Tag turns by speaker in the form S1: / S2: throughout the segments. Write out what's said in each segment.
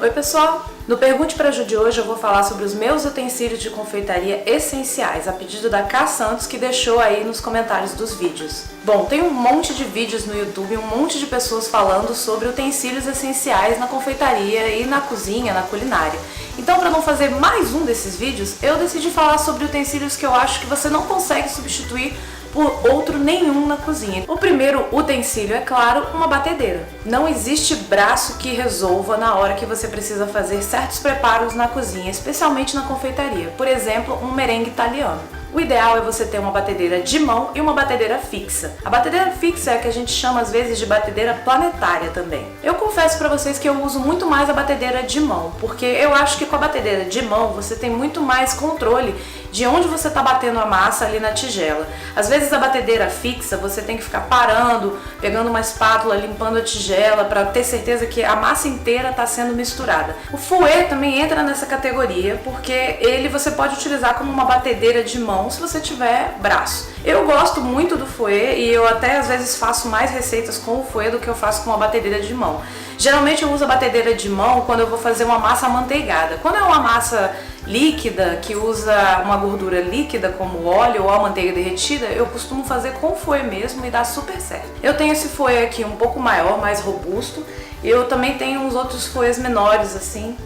S1: Oi pessoal, no Pergunte pra Ju de hoje eu vou falar sobre os meus utensílios de confeitaria essenciais, a pedido da K Santos, que deixou aí nos comentários dos vídeos. Bom, tem um monte de vídeos no YouTube, um monte de pessoas falando sobre utensílios essenciais na confeitaria e na cozinha, na culinária. Então, para não fazer mais um desses vídeos, eu decidi falar sobre utensílios que eu acho que você não consegue substituir por outro nenhum na cozinha. O primeiro utensílio é, claro, uma batedeira. Não existe braço que resolva na hora que você precisa fazer certos preparos na cozinha, especialmente na confeitaria. Por exemplo, um merengue italiano. O ideal é você ter uma batedeira de mão e uma batedeira fixa. A batedeira fixa é a que a gente chama às vezes de batedeira planetária também. Eu confesso pra vocês que eu uso muito mais a batedeira de mão, porque eu acho que com a batedeira de mão você tem muito mais controle de onde você tá batendo a massa ali na tigela. Às vezes a batedeira fixa você tem que ficar parando, pegando uma espátula, limpando a tigela para ter certeza que a massa inteira tá sendo misturada. O fouet também entra nessa categoria, porque ele você pode utilizar como uma batedeira de mão se você tiver braço. Eu gosto muito do fouet e eu até às vezes faço mais receitas com o fouet do que eu faço com a batedeira de mão. Geralmente eu uso a batedeira de mão quando eu vou fazer uma massa amanteigada. Quando é uma massa líquida, que usa uma gordura líquida como óleo ou a manteiga derretida, eu costumo fazer com fouet mesmo e dá super certo. Eu tenho esse fouet aqui um pouco maior, mais robusto. Eu também tenho uns outros fouets menores assim.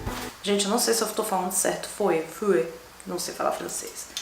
S1: Gente, eu não sei se eu estou falando certo. Fouet, não sei falar francês.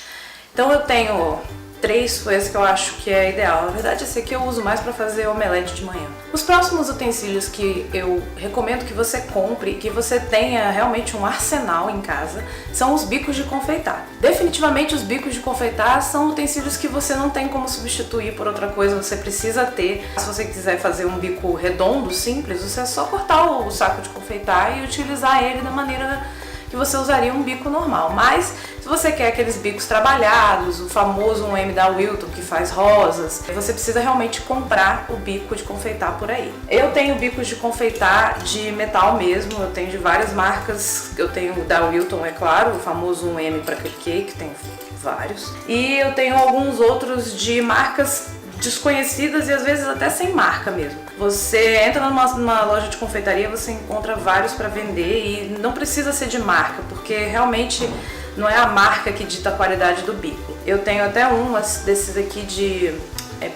S1: Então eu tenho 3 fouets que eu acho que é ideal. Na verdade, esse aqui eu uso mais para fazer omelete de manhã. Os próximos utensílios que eu recomendo que você compre e que você tenha realmente um arsenal em casa são os bicos de confeitar. Definitivamente os bicos de confeitar são utensílios que você não tem como substituir por outra coisa, você precisa ter. Se você quiser fazer um bico redondo, simples, você é só cortar o saco de confeitar e utilizar ele da maneira que você usaria um bico normal. Mas se você quer aqueles bicos trabalhados, o famoso 1M da Wilton que faz rosas, você precisa realmente comprar o bico de confeitar por aí. Eu tenho bicos de confeitar de metal mesmo, eu tenho de várias marcas. Eu tenho da Wilton, é claro, o famoso 1M para cupcake, tenho vários. E eu tenho alguns outros de marcas desconhecidas e às vezes até sem marca mesmo. Você entra numa loja de confeitaria, você encontra vários para vender e não precisa ser de marca, porque realmente não é a marca que dita a qualidade do bico. Eu tenho até um desses aqui de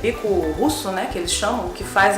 S1: bico russo, né, que eles chamam, que faz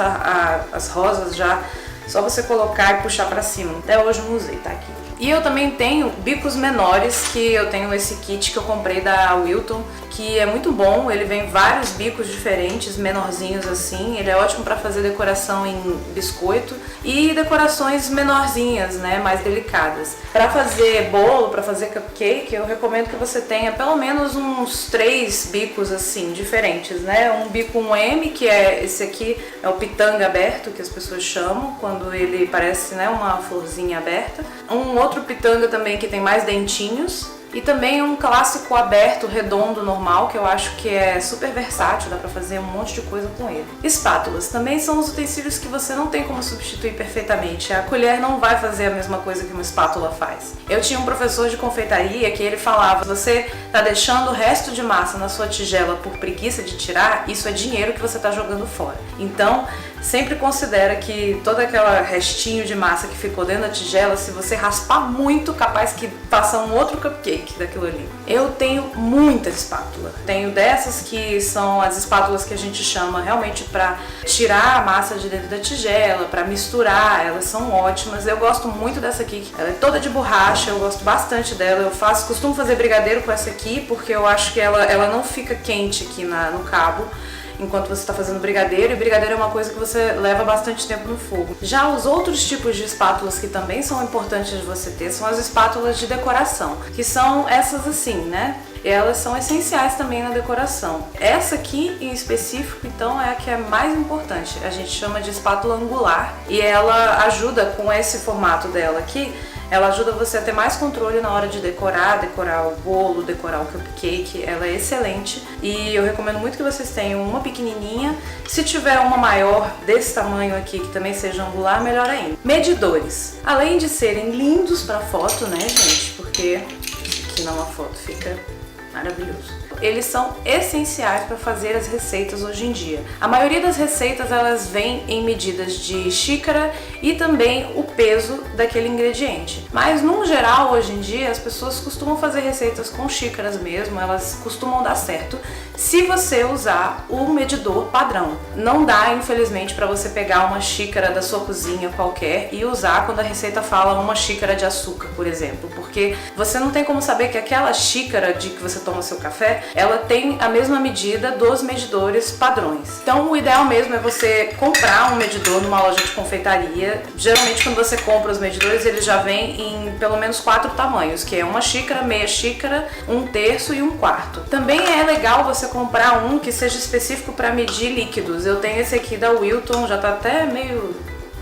S1: as rosas já, só você colocar e puxar para cima. Até hoje não usei, tá aqui. E eu também tenho bicos menores, que eu tenho esse kit que eu comprei da Wilton, que é muito bom. Ele vem vários bicos diferentes, menorzinhos assim. Ele é ótimo para fazer decoração em biscoito e decorações menorzinhas, né, mais delicadas. Para fazer bolo, para fazer cupcake, eu recomendo que você tenha pelo menos uns 3 bicos assim, diferentes, né? Um bico 1M, que é esse aqui, é o pitanga aberto, que as pessoas chamam, quando ele parece, né, uma florzinha aberta. Um outro pitanga também que tem mais dentinhos. E também um clássico aberto, redondo, normal, que eu acho que é super versátil, dá pra fazer um monte de coisa com ele. Espátulas também são os utensílios que você não tem como substituir perfeitamente. A colher não vai fazer a mesma coisa que uma espátula faz. Eu tinha um professor de confeitaria que ele falava: você tá deixando o resto de massa na sua tigela por preguiça de tirar, isso é dinheiro que você tá jogando fora. Então, sempre considera que todo aquele restinho de massa que ficou dentro da tigela, se você raspar muito, capaz que faça um outro cupcake daquilo ali. Eu tenho muita espátula. Tenho dessas que são as espátulas que a gente chama realmente para tirar a massa de dentro da tigela, para misturar. Elas são ótimas. Eu gosto muito dessa aqui. Ela é toda de borracha, eu gosto bastante dela. Eu costumo fazer brigadeiro com essa aqui porque eu acho que ela não fica quente aqui no cabo enquanto você está fazendo brigadeiro, e brigadeiro é uma coisa que você leva bastante tempo no fogo. Já os outros tipos de espátulas que também são importantes de você ter são as espátulas de decoração, que são essas assim, né? Elas são essenciais também na decoração. Essa aqui em específico, então, é a que é mais importante. A gente chama de espátula angular e ela ajuda, com esse formato dela aqui, ela ajuda você a ter mais controle na hora de decorar o bolo, decorar o cupcake. Ela é excelente e eu recomendo muito que vocês tenham uma pequenininha. Se tiver uma maior desse tamanho aqui, que também seja angular, melhor ainda. Medidores. Além de serem lindos para foto, né, gente? Porque aqui não, a foto fica maravilhoso. eles são essenciais para fazer as receitas hoje em dia. A maioria das receitas elas vêm em medidas de xícara e também o peso daquele ingrediente. Mas no geral, hoje em dia, as pessoas costumam fazer receitas com xícaras mesmo, elas costumam dar certo se você usar o medidor padrão. Não dá, infelizmente, para você pegar uma xícara da sua cozinha qualquer e usar quando a receita fala uma xícara de açúcar, por exemplo, porque você não tem como saber que aquela xícara de que você toma seu café, ela tem a mesma medida dos medidores padrões. Então o ideal mesmo é você comprar um medidor numa loja de confeitaria. Geralmente quando você compra os medidores, eles já vêm em pelo menos 4 tamanhos, que é uma xícara, meia xícara, 1/3 e 1/4. Também é legal você comprar um que seja específico para medir líquidos. Eu tenho esse aqui da Wilton, já tá até meio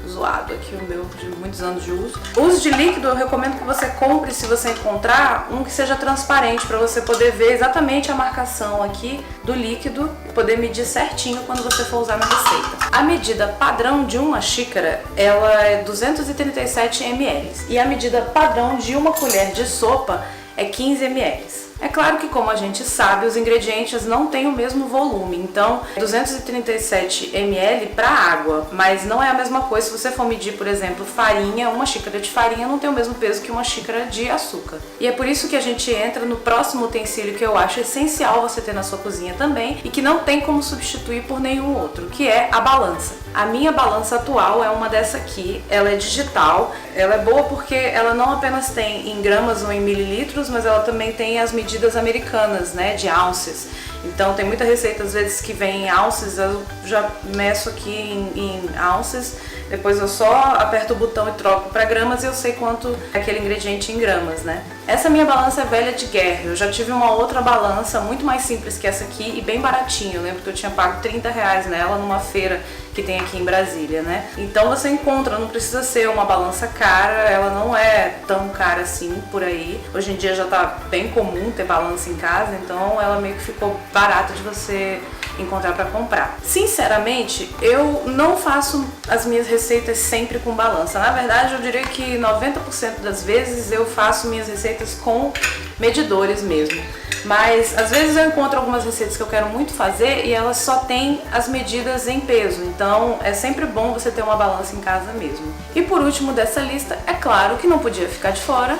S1: zoado aqui o meu, de muitos anos de uso. O uso de líquido eu recomendo que você compre, se você encontrar, um que seja transparente para você poder ver exatamente a marcação aqui do líquido e poder medir certinho quando você for usar na receita. A medida padrão de uma xícara, ela é 237 ml e a medida padrão de uma colher de sopa é 15 ml. É claro que, como a gente sabe, os ingredientes não têm o mesmo volume, então 237 ml para água, mas não é a mesma coisa se você for medir, por exemplo, farinha. Uma xícara de farinha não tem o mesmo peso que uma xícara de açúcar. E é por isso que a gente entra no próximo utensílio que eu acho essencial você ter na sua cozinha também e que não tem como substituir por nenhum outro, que é a balança. A minha balança atual é uma dessa aqui, ela é digital, ela é boa porque ela não apenas tem em gramas ou em mililitros, mas ela também tem as medidas americanas, né, de ounces. Então tem muita receita às vezes que vem em ounces, eu já meço aqui em ounces, depois eu só aperto o botão e troco para gramas e eu sei quanto é aquele ingrediente em gramas, né? Essa minha balança é velha de guerra, eu já tive uma outra balança muito mais simples que essa aqui e bem baratinha. Eu lembro que eu tinha pago R$30 nela numa feira que tem aqui em Brasília, né? Então você encontra, não precisa ser uma balança cara, ela não é tão cara assim por aí. Hoje em dia já tá bem comum ter balança em casa, então ela meio que ficou barata de você encontrar para comprar. Sinceramente, eu não faço as minhas receitas sempre com balança. Na verdade, eu diria que 90% das vezes eu faço minhas receitas com medidores mesmo. Mas às vezes eu encontro algumas receitas que eu quero muito fazer e elas só têm as medidas em peso. Então é sempre bom você ter uma balança em casa mesmo. E por último dessa lista, é claro que não podia ficar de fora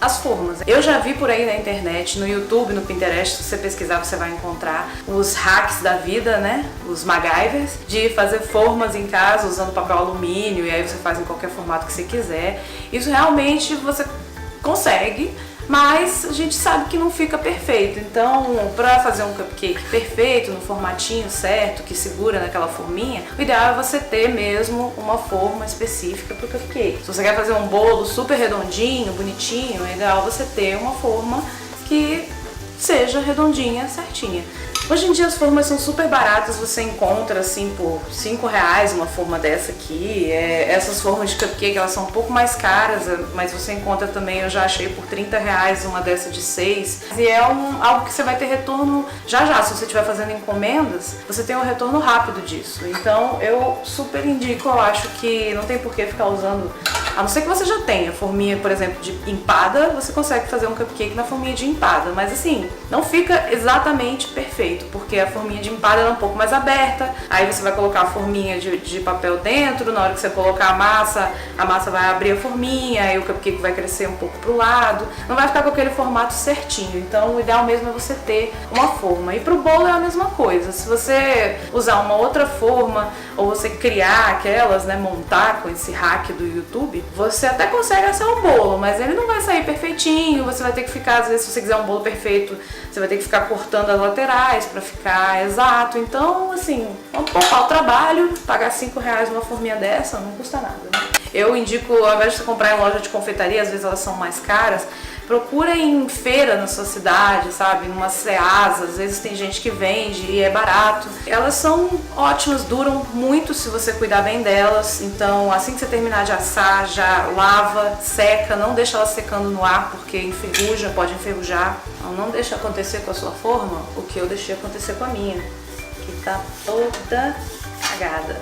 S1: as formas. Eu já vi por aí na internet, no YouTube, no Pinterest, se você pesquisar você vai encontrar os hacks da vida, né? Os MacGyvers, de fazer formas em casa usando papel alumínio e aí você faz em qualquer formato que você quiser. Isso realmente você consegue, mas a gente sabe que não fica perfeito. Então, para fazer um cupcake perfeito, no formatinho certo, que segura naquela forminha, o ideal é você ter mesmo uma forma específica para o cupcake. Se você quer fazer um bolo super redondinho, bonitinho, é ideal você ter uma forma que seja redondinha, certinha. Hoje em dia as formas são super baratas, você encontra assim por R$5 uma forma dessa aqui. Essas formas de cupcake elas são um pouco mais caras, mas você encontra também, eu já achei por R$30 uma dessa de 6. E é algo que você vai ter retorno já já, se você estiver fazendo encomendas, você tem um retorno rápido disso. Então eu super indico, eu acho que não tem por que ficar usando, a não ser que você já tenha forminha, por exemplo, de empada, você consegue fazer um cupcake na forminha de empada, mas assim, não fica exatamente perfeito, porque a forminha de empada é um pouco mais aberta, aí você vai colocar a forminha de papel dentro, na hora que você colocar a massa vai abrir a forminha, aí o cupcake vai crescer um pouco pro lado, não vai ficar com aquele formato certinho. Então o ideal mesmo é você ter uma forma. E pro bolo é a mesma coisa, se você usar uma outra forma, ou você criar aquelas, né, montar com esse hack do YouTube, você até consegue assar um bolo, mas ele não vai sair perfeitinho, você vai ter que ficar, às vezes se você quiser um bolo perfeito, você vai ter que ficar cortando as laterais para ficar exato. Então, assim, vamos poupar o trabalho, pagar R$5 uma forminha dessa, não custa nada, né? Eu indico, ao invés de você comprar em loja de confeitaria, às vezes elas são mais caras, procura em feira na sua cidade, sabe? Numa Ceasa, às vezes tem gente que vende e é barato. Elas são ótimas, duram muito se você cuidar bem delas. Então, assim que você terminar de assar, já lava, seca, não deixa ela secando no ar porque enferruja, pode enferrujar. Então, não deixa acontecer com a sua forma o que eu deixei acontecer com a minha, que tá toda cagada.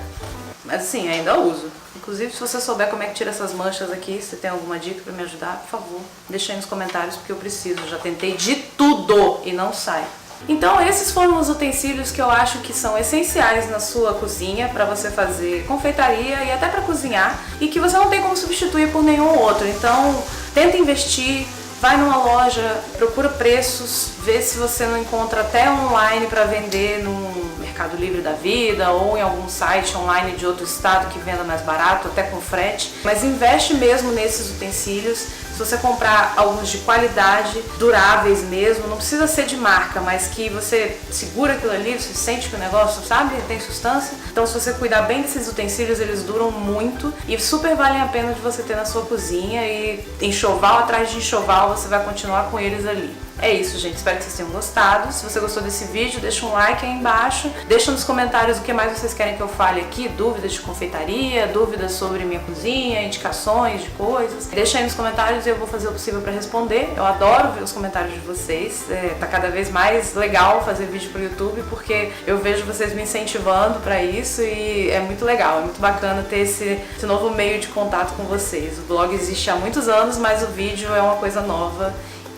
S1: Mas assim, ainda uso. Inclusive, se você souber como é que tira essas manchas aqui, se tem alguma dica pra me ajudar, por favor, deixa aí nos comentários porque eu preciso. Já tentei de tudo e não sai. Então esses foram os utensílios que eu acho que são essenciais na sua cozinha para você fazer confeitaria e até para cozinhar, e que você não tem como substituir por nenhum outro. Então tenta investir, vai numa loja, procura preços, vê se você não encontra até online para vender no Mercado Livre da vida ou em algum site online de outro estado que venda mais barato, até com frete. Mas investe mesmo nesses utensílios. Se você comprar alguns de qualidade, duráveis mesmo, não precisa ser de marca, mas que você segura aquilo ali, você sente que o negócio, sabe, tem substância. Então se você cuidar bem desses utensílios, eles duram muito e super valem a pena de você ter na sua cozinha, e enxoval atrás de enxoval você vai continuar com eles ali. É isso, gente, espero que vocês tenham gostado. Se você gostou desse vídeo, deixa um like aí embaixo, deixa nos comentários o que mais vocês querem que eu fale aqui, dúvidas de confeitaria, dúvidas sobre minha cozinha, indicações de coisas. Deixa aí nos comentários e eu vou fazer o possível para responder. Eu adoro ver os comentários de vocês, tá cada vez mais legal fazer vídeo pro YouTube, porque eu vejo vocês me incentivando para isso e é muito legal, é muito bacana ter esse novo meio de contato com vocês. O blog existe há muitos anos, mas o vídeo é uma coisa nova.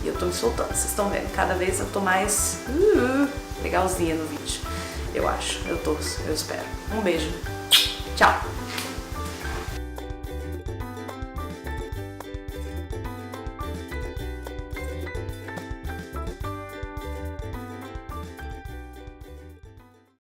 S1: E eu tô me soltando, vocês estão vendo, cada vez eu tô mais legalzinha no vídeo, eu acho, eu espero. Um beijo, tchau!